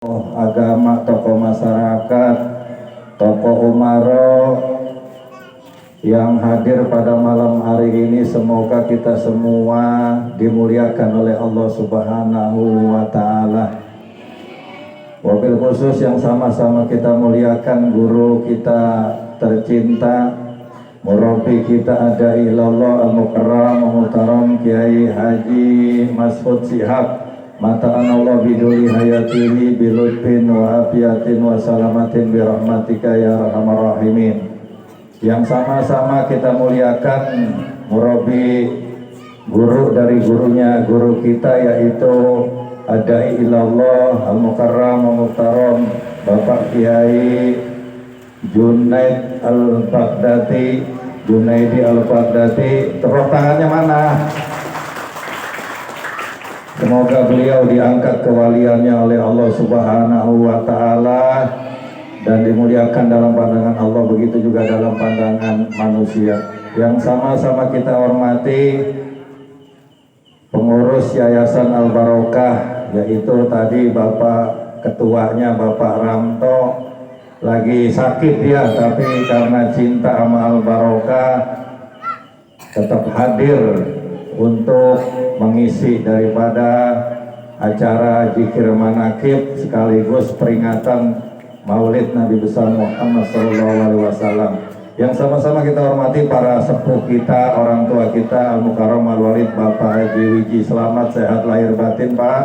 Agama, tokoh masyarakat, tokoh umaro yang hadir pada malam hari ini, semoga kita semua dimuliakan oleh Allah Subhanahu wa Ta'ala. Wabil khusus yang sama-sama kita muliakan guru kita tercinta, murabi kita ada ilallah al-mukarram muhtaram Kiai Haji Mas'ud Shihab, mata'an Allah biduli hayatihi bilutfin wa afiatin wa salamatin birahmatika ya arhamar rahimin. Yang sama-sama kita muliakan murabi guru dari gurunya guru kita, yaitu adai ilallah al-mukarram muhtaram Bapak Kiai Junaidi Al-Baghdadi. Tepuk tangannya mana? Semoga beliau diangkat kewaliannya oleh Allah Subhanahu wa Ta'ala dan dimuliakan dalam pandangan Allah, begitu juga dalam pandangan manusia. Yang sama-sama kita hormati pengurus Yayasan Al-Barokah, yaitu tadi Bapak ketuanya Bapak Ramto lagi sakit ya, tapi karena cinta sama Al-Barokah tetap hadir untuk mengisi daripada acara zikir manakib sekaligus peringatan Maulid Nabi besar Muhammad SAW. Yang sama-sama kita hormati para sepuh kita, orang tua kita, Al-Mukarram Al-Walid Bapak Haji Wiji. Selamat sehat lahir batin Pak.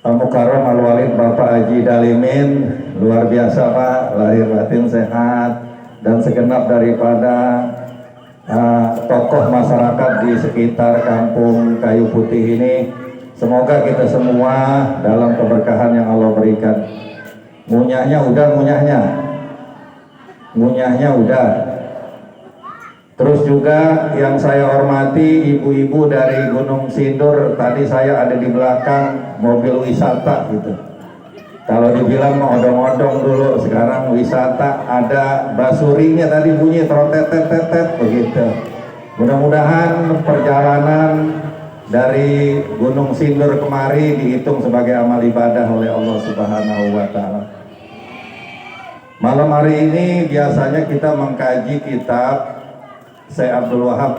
Al-Mukarram Al-Walid Bapak Haji Dalimin, luar biasa Pak, lahir batin sehat. Dan segenap daripada tokoh masyarakat di sekitar kampung Kayu Putih ini, semoga kita semua dalam keberkahan yang Allah berikan. Ngunyahnya udah. Terus juga yang saya hormati ibu-ibu dari Gunung Sindur, tadi saya ada di belakang mobil wisata gitu. Kalau dibilang mau odong-odong dulu, sekarang wisata, ada basurinya tadi bunyi trotet-tet-tet begitu. Mudah-mudahan perjalanan dari Gunung Sindur kemari dihitung sebagai amal ibadah oleh Allah Subhanahu wa Ta'ala. Malam hari ini biasanya kita mengkaji kitab Syekh Abdul Wahab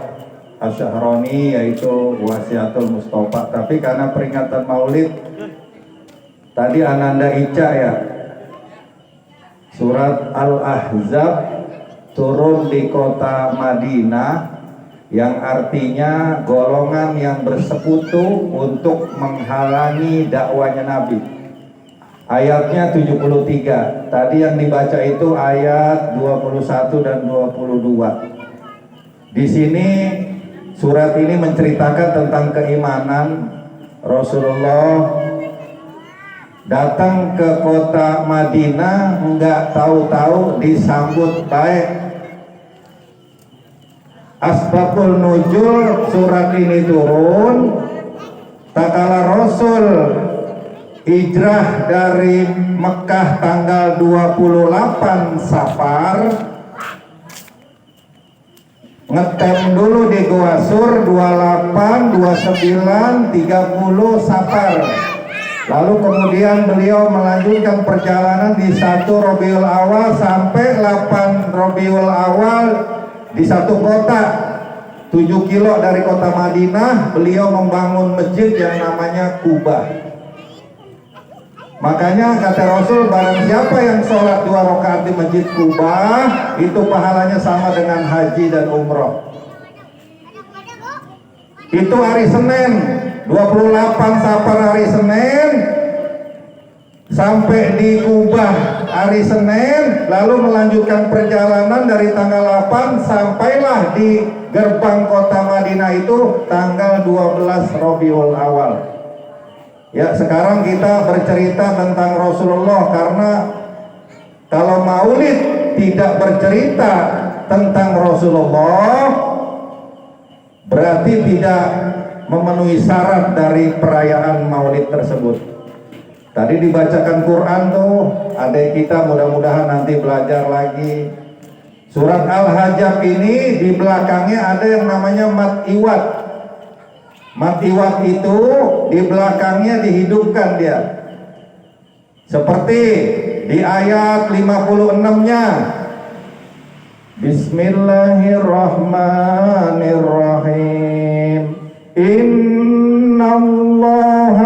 Asy-Syahrani, yaitu Wasiatul Mustofa. Tapi karena peringatan Maulid tadi Ananda Ica ya, surat Al-Ahzab turun di kota Madinah, yang artinya golongan yang bersekutu untuk menghalangi dakwanya Nabi. Ayatnya 73. Tadi yang dibaca itu ayat 21 dan 22. Di sini surat ini menceritakan tentang keimanan Rasulullah datang ke kota Madinah, enggak tahu-tahu disambut baik. Asbabul nuzul surat ini turun tatkala Rasul hijrah dari Mekah tanggal 28 Safar, ngetem dulu di Goa Sur 28, 29, 30 Safar. Lalu kemudian beliau melanjutkan perjalanan di 1 Rabiul Awal sampai 8 Rabiul Awal di satu kota 7 kilo dari kota Madinah. Beliau membangun masjid yang namanya Kubah. Makanya kata Rasul, barang siapa yang sholat 2 rakaat di masjid Kubah, itu pahalanya sama dengan haji dan umroh. Itu hari Senin 28 Safar, hari Senin, sampai di Kubah hari Senin, lalu melanjutkan perjalanan dari tanggal 8 sampailah di gerbang kota Madinah itu tanggal 12 Rabiul Awal. Ya, sekarang kita bercerita tentang Rasulullah, karena kalau Maulid tidak bercerita tentang Rasulullah berarti tidak memenuhi syarat dari perayaan Maulid tersebut. Tadi dibacakan Quran tuh, adik kita mudah-mudahan nanti belajar lagi. Surat Al-Hajjab ini di belakangnya ada yang namanya mat iwat. Matiwat itu di belakangnya dihidupkan dia. Seperti di ayat 56-nya, Bismillahirrahmanirrahim. Innallaha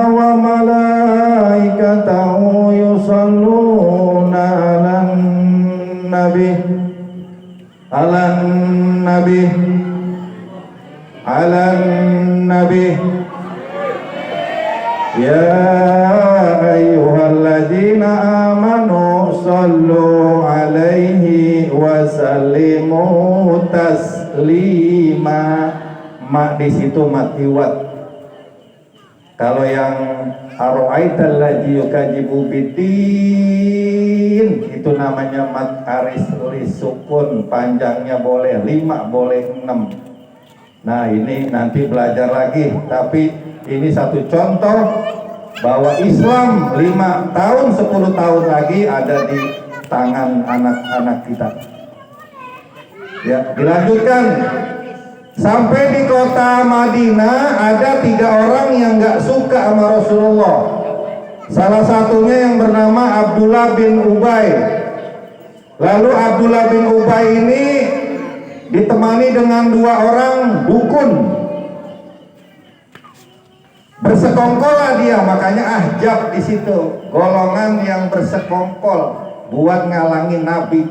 wa malaikatahu yusalluna 'alan nabi ya ayyuhalladzina amanu sallu alaihi wa sallimu taslima. Mak di situ matiwat. Kalau yang ara'aital ladzi yukadzibu biddin itu namanya mat aris sukun, panjangnya boleh 5 boleh 6. Nah ini nanti belajar lagi, tapi ini satu contoh bahwa Islam 5 tahun 10 tahun lagi ada di tangan anak-anak kita. Ya, dilanjutkan. Sampai di kota Madinah ada 3 orang yang gak suka sama Rasulullah. Salah satunya yang bernama Abdullah bin Ubay. Lalu Abdullah bin Ubay ini ditemani dengan 2 orang dukun. Bersekongkol dia, makanya ahjab di situ, golongan yang bersekongkol buat ngalangin Nabi.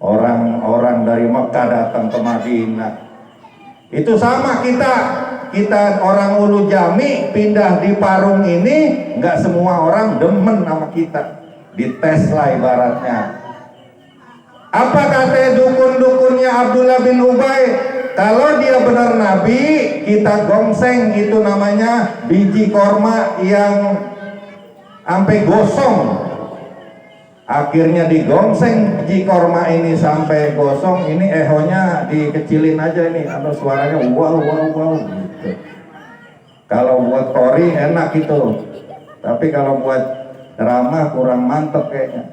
Orang-orang dari Mekah datang ke Madinah. Itu sama kita orang Ulu Jami pindah di Parung ini, nggak semua orang demen sama kita, dites lah ibaratnya. Apa kata dukun-dukunnya Abdullah bin Ubay? Kalau dia benar Nabi, kita gongseng, itu namanya biji korma yang sampai gosong. Akhirnya digongseng biji korma ini sampai gosong. Ini ehonya dikecilin aja ini, atau suaranya wow gitu. Kalau buat kori enak itu, tapi kalau buat drama kurang mantep kayaknya.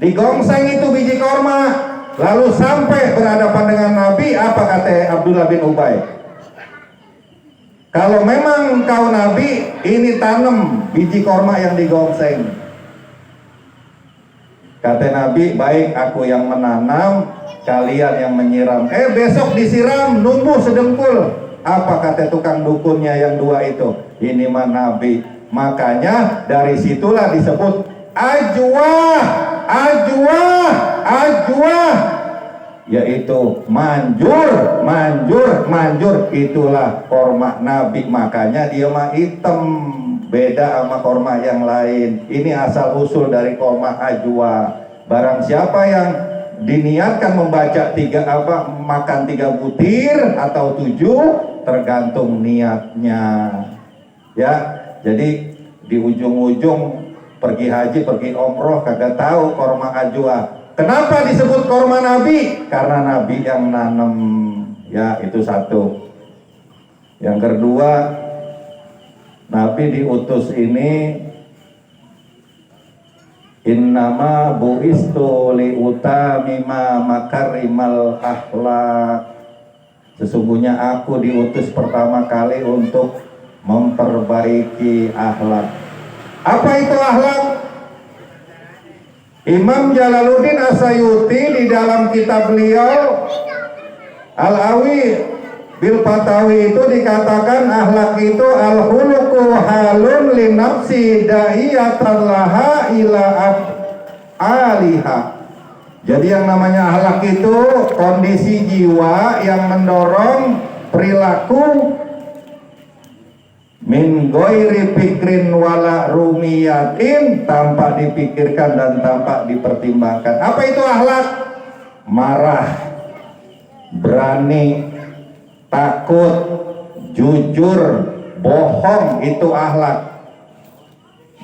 Digongseng itu biji korma, lalu sampai berhadapan dengan Nabi. Apa kata Abdullah bin Ubay? Kalau memang kau Nabi, ini tanam biji korma yang digongseng. Kata Nabi, baik, aku yang menanam, kalian yang menyiram. Besok disiram, numbuh sedengkul. Apa kata tukang dukunnya yang 2 itu? Ini mah Nabi. Makanya dari situlah disebut ajwah, yaitu manjur. Itulah korma Nabi. Makanya dia mah hitam, beda sama korma yang lain. Ini asal usul dari korma ajwa. Barang siapa yang diniatkan membaca makan 3 butir atau 7, tergantung niatnya. Ya, jadi di ujung-ujung pergi haji, pergi umroh, kagak tahu korma ajwa. Kenapa disebut korma Nabi? Karena Nabi yang nanam. Ya, itu satu. Yang kedua, Nabi diutus ini innama bu'istu liutamima makarimal akhlak. Sesungguhnya aku diutus pertama kali untuk memperbaiki akhlak. Apa itu akhlak? Imam Jalaluddin As-Sayuti di dalam kitab beliau Al-Awi Bil Fatawi itu dikatakan akhlak itu al-khuluqu halun li nafsi da'iyatan laha ila aliha. Jadi yang namanya akhlak itu kondisi jiwa yang mendorong perilaku min ghairi fikrin wala rumiyatin, tanpa dipikirkan dan tanpa dipertimbangkan. Apa itu akhlak? Marah, berani, takut, jujur, bohong, itu akhlak.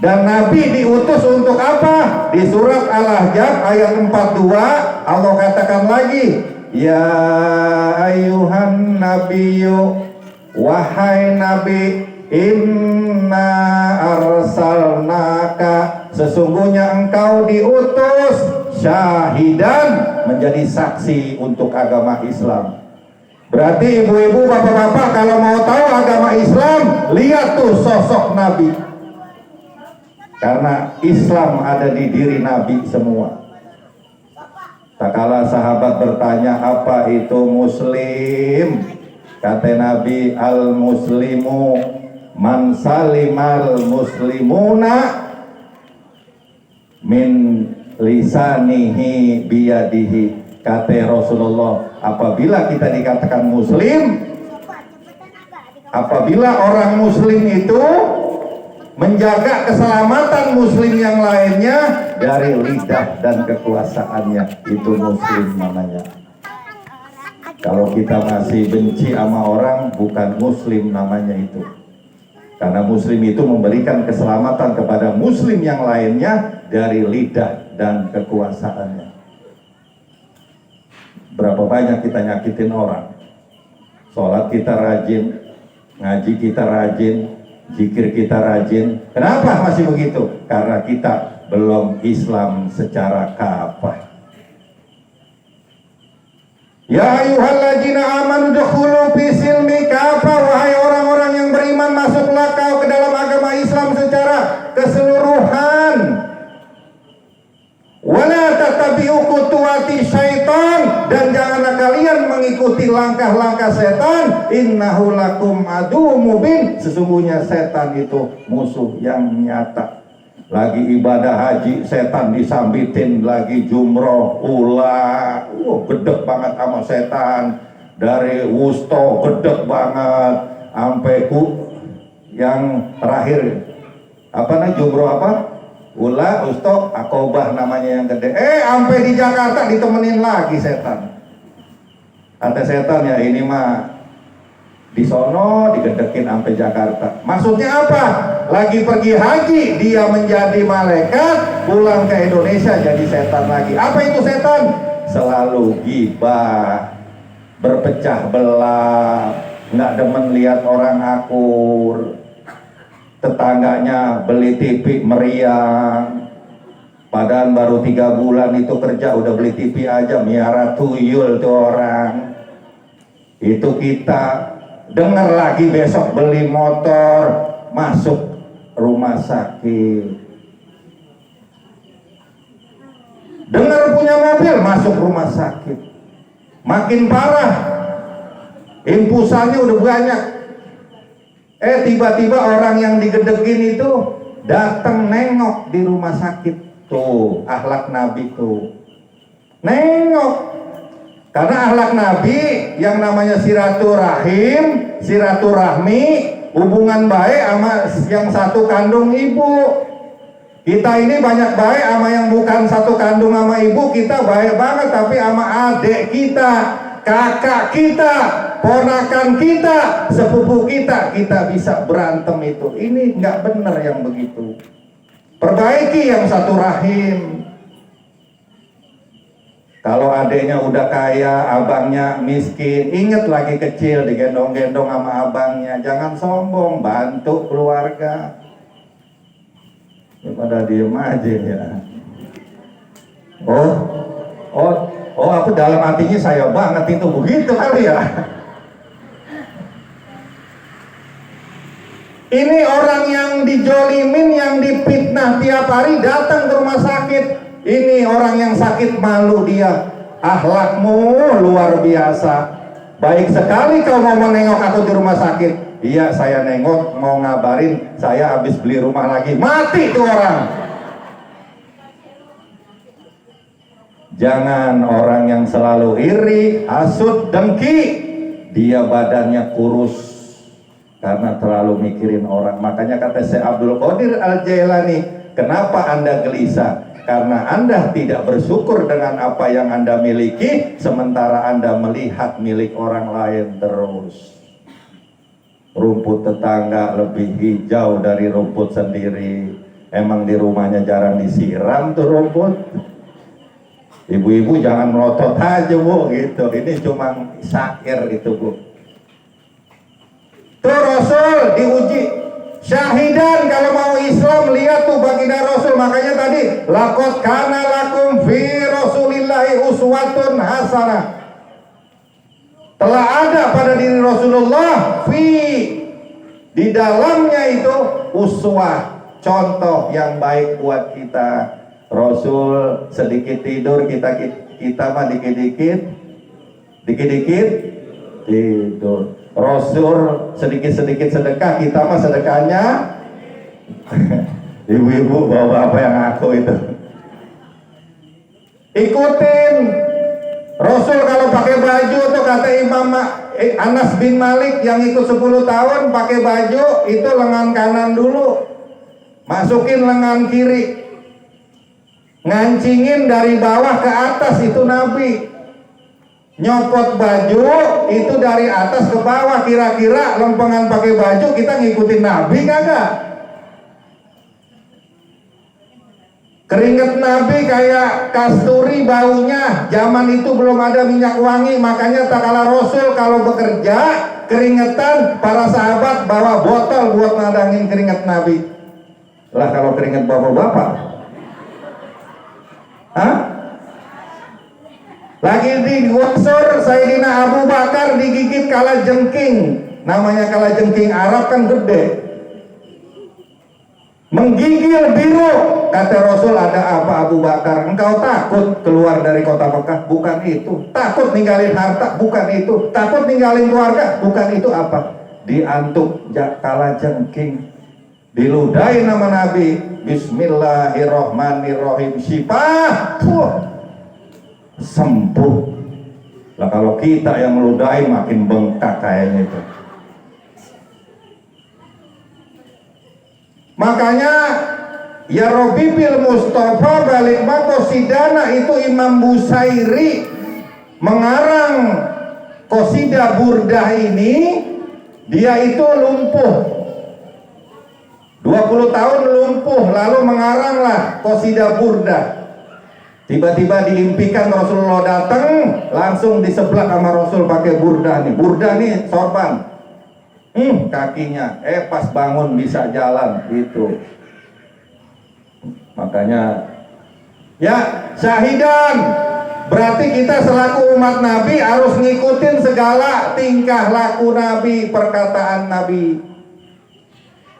Dan Nabi diutus untuk apa? Di surat Al-Ahzab ayat 42 Allah katakan lagi, ya ayyuhan nabiyyu, wahai Nabi, inna arsalnaka, sesungguhnya engkau diutus syahidan, menjadi saksi untuk agama Islam. Berarti ibu-ibu, bapak-bapak, kalau mau tahu agama Islam, lihat tuh sosok Nabi. karena Islam ada di diri Nabi semua. Tak kala sahabat bertanya, apa itu muslim? Kata Nabi, al muslimu man salimal muslimuna min lisanihi biyadihi. Kata Rasulullah, apabila kita dikatakan muslim, apabila orang muslim itu menjaga keselamatan muslim yang lainnya dari lidah dan kekuasaannya, itu muslim namanya. Kalau kita masih benci sama orang, bukan muslim namanya itu. Karena muslim itu memberikan keselamatan kepada muslim yang lainnya dari lidah dan kekuasaannya. Berapa banyak kita nyakitin orang. Sholat kita rajin, ngaji kita rajin, zikir kita rajin. Kenapa masih begitu? Karena kita belum Islam secara kafah. Ya ayyuhalladzina amanu dukhulu fi silmi kafah. Wahai orang-orang yang beriman, masuklah kau ke dalam agama Islam secara keseluruhan. Wala tatabi'u khutuwati syaitan, dan janganlah kalian mengikuti langkah-langkah setan. Innahu lakum aduwwum mubin, sesungguhnya setan itu musuh yang nyata. Lagi ibadah haji, setan disambitin, lagi jumroh, ulah, gedek banget sama setan. Dari wusto gedek banget, sampai yang terakhir apa namanya, jumroh apa? Ula, ustok, akobah namanya yang gede. Sampai di Jakarta ditemenin lagi setan. Kata setan, ya ini mah di sono digedekin sampai Jakarta. Maksudnya apa? Lagi pergi haji dia menjadi malaikat, pulang ke Indonesia jadi setan lagi. Apa itu setan? Selalu gibah, berpecah belah, nggak demen lihat orang akur. Tetangganya beli TV meriang, padahal baru 3 bulan itu kerja udah beli TV aja, miara tuyul tuh orang. Itu kita dengar lagi besok beli motor, masuk rumah sakit. Dengar punya mobil, masuk rumah sakit. Makin parah, impusannya udah banyak. Tiba-tiba orang yang digedekin itu datang nengok di rumah sakit. Tuh, akhlak Nabi tuh. Nengok. Karena akhlak Nabi yang namanya silaturahim, silaturahmi, hubungan baik sama yang satu kandung ibu. Kita ini banyak baik sama yang bukan satu kandung sama ibu, kita baik banget, tapi sama adik kita, kakak kita, ponakan kita, sepupu kita bisa berantem itu. Ini nggak benar yang begitu. Perbaiki yang satu rahim. Kalau adiknya udah kaya, abangnya miskin, inget lagi kecil digendong-gendong sama abangnya. Jangan sombong, bantu keluarga. Pada diem aja ya. Oh, aku dalam hatinya saya banget itu, begitu kali ya. Ini orang yang dijolimin, yang dipitnah tiap hari datang ke rumah sakit. Ini orang yang sakit malu dia. Akhlakmu luar biasa. Baik sekali kau mau menengok aku di rumah sakit. Iya, saya nengok, mau ngabarin saya habis beli rumah lagi. Mati tuh orang. Jangan orang yang selalu iri, hasut, dengki. Dia badannya kurus karena terlalu mikirin orang. Makanya kata Syekh Abdul Qadir Al-Jailani, kenapa Anda gelisah? Karena Anda tidak bersyukur dengan apa yang Anda miliki, sementara Anda melihat milik orang lain terus. Rumput tetangga lebih hijau dari rumput sendiri. Emang di rumahnya jarang disiram tuh rumput. Ibu-ibu jangan melotot aja bu, gitu. Ini cuma syair itu bu. Tuh Rasul diuji syahidan. Kalau mau Islam, lihat tuh baginda Rasul. Makanya tadi laqad kana lakum fi rasulillahi uswatun hasanah. Telah ada pada diri Rasulullah di dalamnya itu uswah, contoh yang baik buat kita. Rasul sedikit tidur, kita mah dikit-dikit tidur. Rasul sedikit-sedikit sedekah, kita mah sedekahnya ibu-ibu bawa apa yang aku itu. Ikutin Rasul kalau pakai baju tuh, kata Imam Anas bin Malik yang ikut 10 tahun pakai baju itu lengan kanan dulu, masukin lengan kiri, ngancingin dari bawah ke atas, itu Nabi. Nyopot baju itu dari atas ke bawah. Kira-kira lempengan pakai baju kita ngikutin Nabi kagak? Keringet Nabi kayak kasturi baunya. Zaman itu belum ada minyak wangi, makanya tak kalah Rasul kalau bekerja keringetan, para sahabat bawa botol buat nadangin keringet Nabi. Lah kalau keringet bapak-bapak, hah? Lagi digosor Sayyidina Abu Bakar digigit kalajengking. Namanya kalajengking Arab kan gede, menggigil biru. Kata Rasul, ada apa Abu Bakar? Engkau takut keluar dari kota Mekah? Bukan itu. Takut ninggalin harta? Bukan itu. Takut ninggalin keluarga? Bukan itu. Apa? Diantuk kalajengking, diludahin nama Nabi. Bismillahirrohmanirrohim. Sifah, sembuh. Lah kalau kita yang meludahin makin bengkak kayaknya itu. Makanya ya Robi bil Mustafa balik kosidana itu Imam Busairi mengarang kosidah burdah ini. Dia itu lumpuh 20 tahun lumpuh, lalu mengaranglah kosidah burdah. Tiba-tiba diimpikan Rasulullah datang, langsung diseblak sama Rasul pakai burdah nih. Burdah nih sorban, kakinya pas bangun bisa jalan gitu. Makanya ya syahidan, berarti kita selaku umat Nabi harus ngikutin segala tingkah laku Nabi, perkataan Nabi.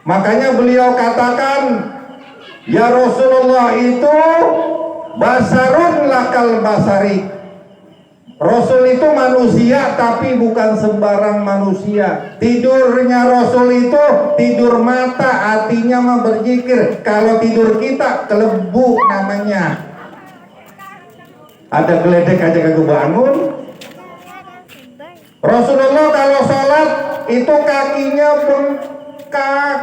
Makanya beliau katakan, ya Rasulullah itu basarun lakal basari. Rasul itu manusia tapi bukan sembarang manusia. Tidurnya Rasul itu tidur mata, hatinya mah berzikir. Kalau tidur kita kelebu namanya. Ada geledek aja kagak bangun. Rasulullah kalau sholat itu kakinya bengkak.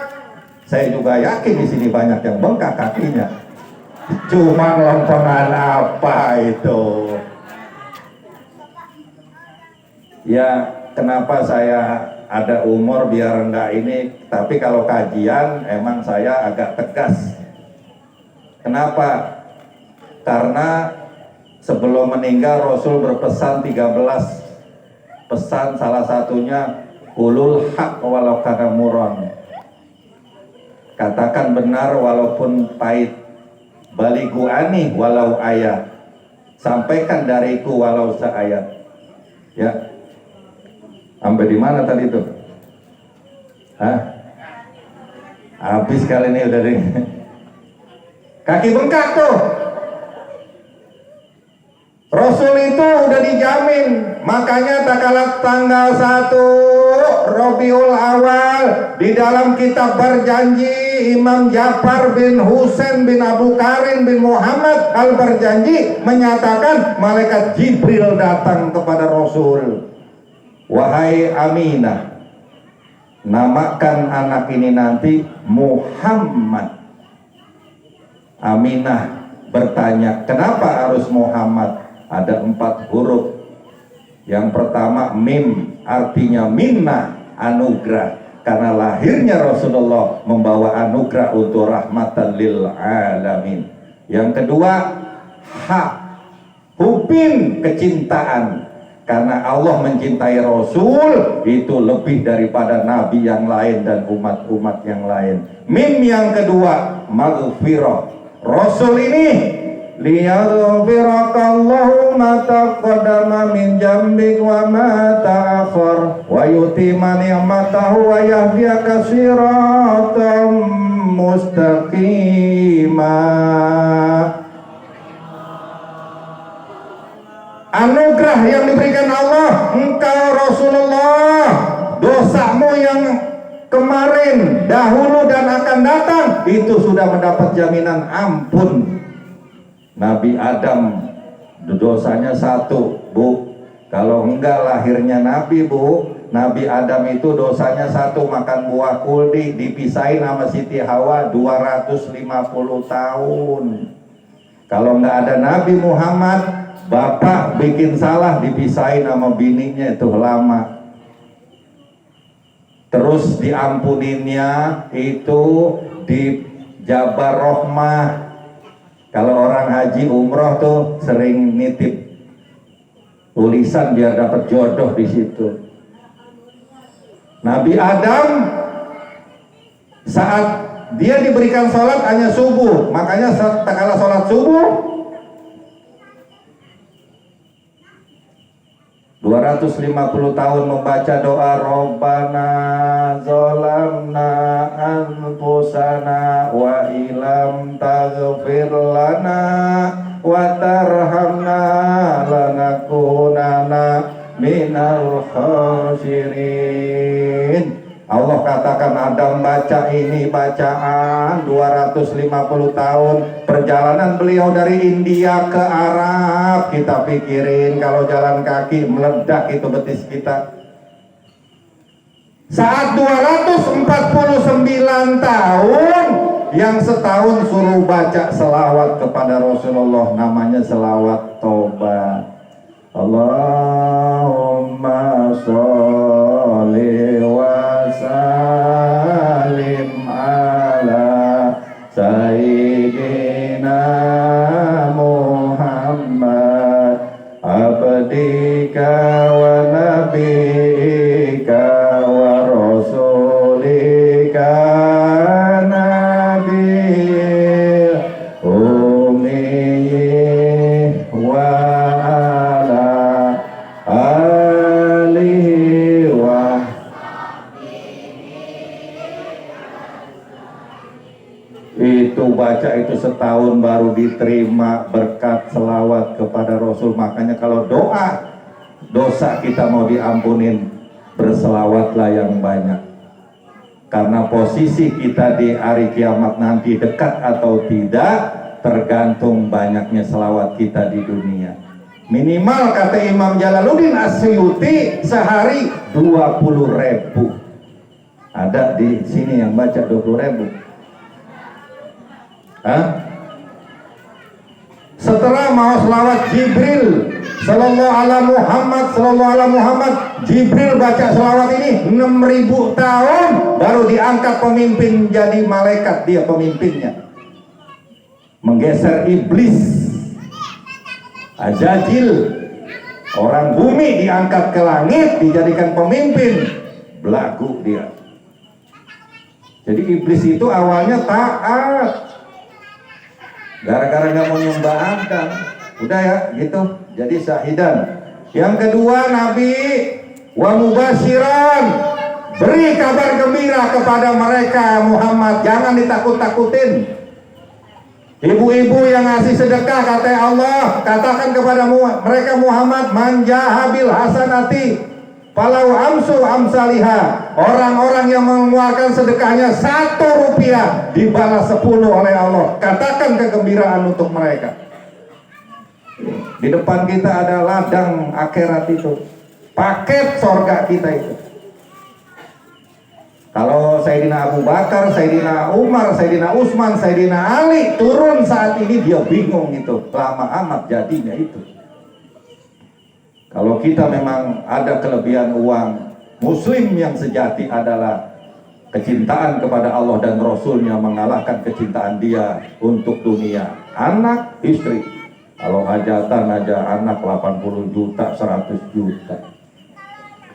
Saya juga yakin di sini banyak yang bengkak kakinya. Cuma lempengan apa itu? Ya kenapa saya ada umur biar enggak ini, tapi kalau kajian emang saya agak tegas. Kenapa? Karena sebelum meninggal Rasul berpesan 13 pesan, salah satunya qulul haq walau kana muron. Katakan benar walaupun pahit. Baligu ani walau ayat. Sampaikan dariku walau seayat. Ya. Sampai di mana tadi itu? Hah? Habis kali ini udah deh. Kaki bengkak tuh. Rasul itu udah dijamin. Makanya tak kalah tanggal 1 Rabiul Awal di dalam kitab berjanji Imam Ja'far bin Husain bin Abu Karim bin Muhammad al-Barjanji menyatakan malaikat Jibril datang kepada Rasul. Wahai Aminah, namakan anak ini nanti Muhammad. Aminah bertanya, kenapa harus Muhammad? Ada 4 huruf. Yang pertama mim, artinya minnah, anugerah. Karena lahirnya Rasulullah membawa anugerah untuk rahmatan lil alamin. Yang kedua ha, hubin, kecintaan. Karena Allah mencintai Rasul itu lebih daripada nabi yang lain dan umat-umat yang lain. Mim yang kedua maghfirah. Rasul ini liyaghfirakallahu ma taqaddama min dzambik wa ma ta'akhkhar wa yutimma ni'matahu wa yahdiyaka siratan mustaqima. Anugerah yang diberikan Allah, engkau Rasulullah, dosamu yang kemarin, dahulu dan akan datang itu sudah mendapat jaminan ampun. Nabi Adam dosanya satu, Bu. Kalau enggak lahirnya Nabi, Bu. Nabi Adam itu dosanya satu, makan buah kuldi, dipisahin sama Siti Hawa 250 tahun. Kalau enggak ada Nabi Muhammad, bapak bikin salah dipisahin sama bininya itu lama. Terus diampuninnya itu di Jabar Rohmah. Kalau orang haji umroh tuh sering nitip tulisan biar dapat jodoh di situ. Nabi Adam saat dia diberikan sholat hanya subuh, makanya tak kala sholat subuh 250 tahun membaca doa Rabbana zolamna anfusana wa ilam taghfir lana wa tarhamna lanakunana minal khasirin. Allah katakan Adam baca ini bacaan 250 tahun perjalanan beliau dari India ke Arab. Kita pikirin kalau jalan kaki meledak itu betis kita. Saat 249 tahun yang setahun suruh baca selawat kepada Rasulullah, namanya selawat tobat. Allahumma sholli wa salim ala sayyidina Muhammad abdika wa nabiyika wa rasulika nabil ummi wa itu baca itu setahun baru diterima berkat selawat kepada Rasul. Makanya kalau doa dosa kita mau diampunin, berselawatlah yang banyak. Karena posisi kita di hari kiamat nanti dekat atau tidak tergantung banyaknya selawat kita di dunia. Minimal kata Imam Jalaluddin As-Suyuti sehari 20.000. Ada di sini yang baca 20.000. Setelah mau selawat Jibril sallallahu ala Muhammad, Jibril baca selawat ini 6.000 tahun baru diangkat pemimpin jadi malaikat, dia pemimpinnya. Menggeser iblis Azazil, orang bumi diangkat ke langit dijadikan pemimpin, belagu dia. Jadi iblis itu awalnya taat, gara-gara nggak mau nyembah Adam, udah ya gitu, jadi syahidan. Yang kedua, Nabi wa mubasyiran, beri kabar gembira kepada mereka Muhammad, jangan ditakut-takutin. Ibu-ibu yang ngasih sedekah kata Allah, katakan kepada mereka Muhammad, man jahabil hasanati falau amsu amsaliha, orang-orang yang mengeluarkan sedekahnya 1 rupiah dibalas 10 oleh Allah. Katakan kegembiraan untuk mereka. Di depan kita ada ladang akhirat itu, paket sorga kita itu. Kalau Sayyidina Abu Bakar, Sayyidina Umar, Sayyidina Utsman, Sayyidina Ali turun saat ini, dia bingung itu, lama amat jadinya itu. Kalau kita memang ada kelebihan uang, Muslim yang sejati adalah kecintaan kepada Allah dan Rasulnya mengalahkan kecintaan dia untuk dunia. Anak, istri, kalau hajatan aja anak 80 juta, 100 juta.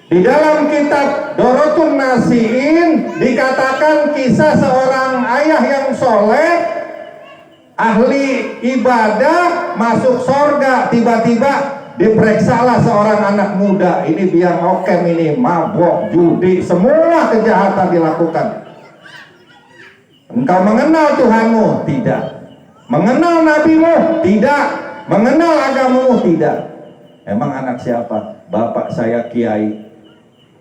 Di dalam kitab Dorotun Nasiin dikatakan kisah seorang ayah yang soleh ahli ibadah masuk sorga, tiba-tiba diperiksalah seorang anak muda, ini biang okem, ini mabok, judi, semua kejahatan dilakukan. Engkau mengenal Tuhanmu? Tidak. Mengenal nabimu? Tidak. Mengenal agamamu? Tidak. Emang anak siapa? Bapak saya kiai,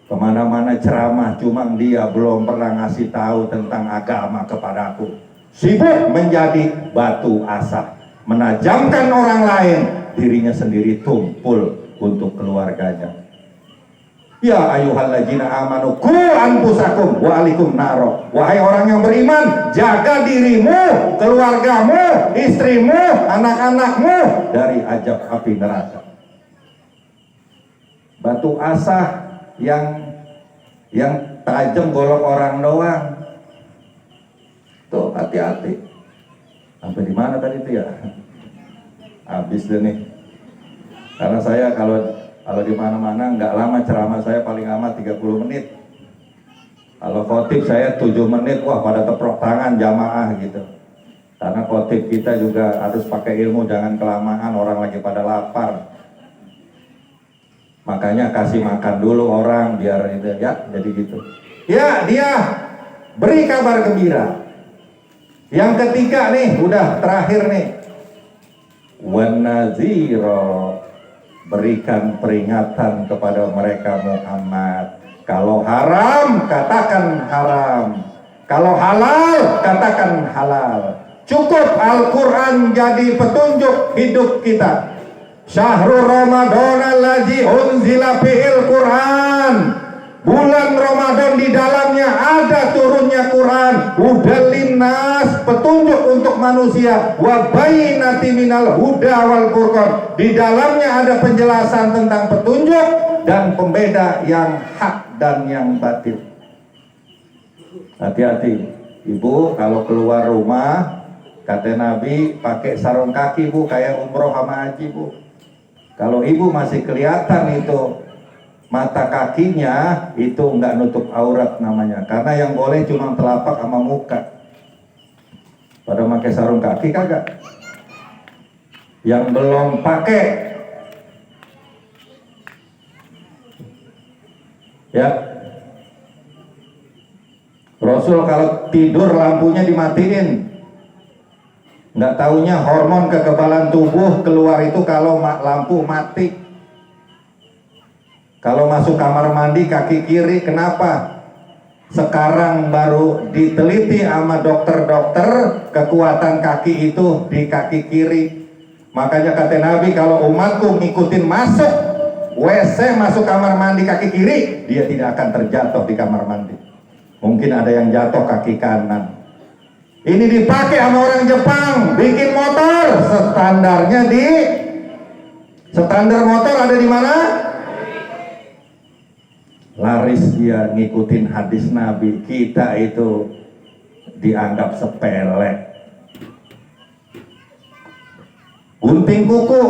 kemana-mana ceramah, cuma dia belum pernah ngasih tahu tentang agama kepadaku. Sibuk menjadi batu asap, menajamkan orang lain, dirinya sendiri tumpul untuk keluarganya. Ya ayyuhalladzina amanu qu anfusakum wa alaikum naro. Wahai orang yang beriman, jaga dirimu, keluargamu, istrimu, anak-anakmu dari ajab api neraka. Batu asah yang tajam golok orang doang. Tuh hati-hati. Sampai di mana tadi itu ya? Habis deh nih. Karena saya kalau di mana-mana nggak lama ceramah, saya paling amat 30 menit. Kalau khotib saya 7 menit, wah pada teprok tangan jamaah gitu. Karena khotib kita juga harus pakai ilmu, jangan kelamaan, orang lagi pada lapar. Makanya kasih makan dulu orang biar itu ya, jadi gitu. Ya, dia beri kabar gembira. Yang ketiga nih, udah terakhir nih. Wan nazira, berikan peringatan kepada mereka Muhammad. Kalau haram, katakan haram. Kalau halal, katakan halal. Cukup Al-Quran jadi petunjuk hidup kita. Syahrul Ramadan allazi unzila fihil Quran. Bulan Ramadan di dalamnya ada turunnya Quran. Hudal linnas, petunjuk untuk manusia. Wa bayyinati minal huda wal furqan. Di dalamnya ada penjelasan tentang petunjuk dan pembeda yang hak dan yang batil. Hati-hati, ibu kalau keluar rumah, kata Nabi pakai sarung kaki bu, kayak umroh sama haji bu. Kalau ibu masih kelihatan itu mata kakinya, itu nggak nutup aurat namanya, karena yang boleh cuma telapak sama muka. Pada pakai sarung kaki kagak. Yang belum pakai, ya, Rasul kalau tidur lampunya dimatiin. Nggak taunya hormon kekebalan tubuh keluar itu kalau lampu mati. Kalau masuk kamar mandi kaki kiri, kenapa? Sekarang baru diteliti sama dokter-dokter, kekuatan kaki itu di kaki kiri. Makanya kata Nabi, kalau umatku ngikutin masuk WC, masuk kamar mandi kaki kiri, dia tidak akan terjatuh di kamar mandi. Mungkin ada yang jatuh kaki kanan. Ini dipakai sama orang Jepang, bikin motor, standar motor ada di mana? Laris dia ngikutin hadis Nabi, kita itu dianggap sepele. Gunting kuku,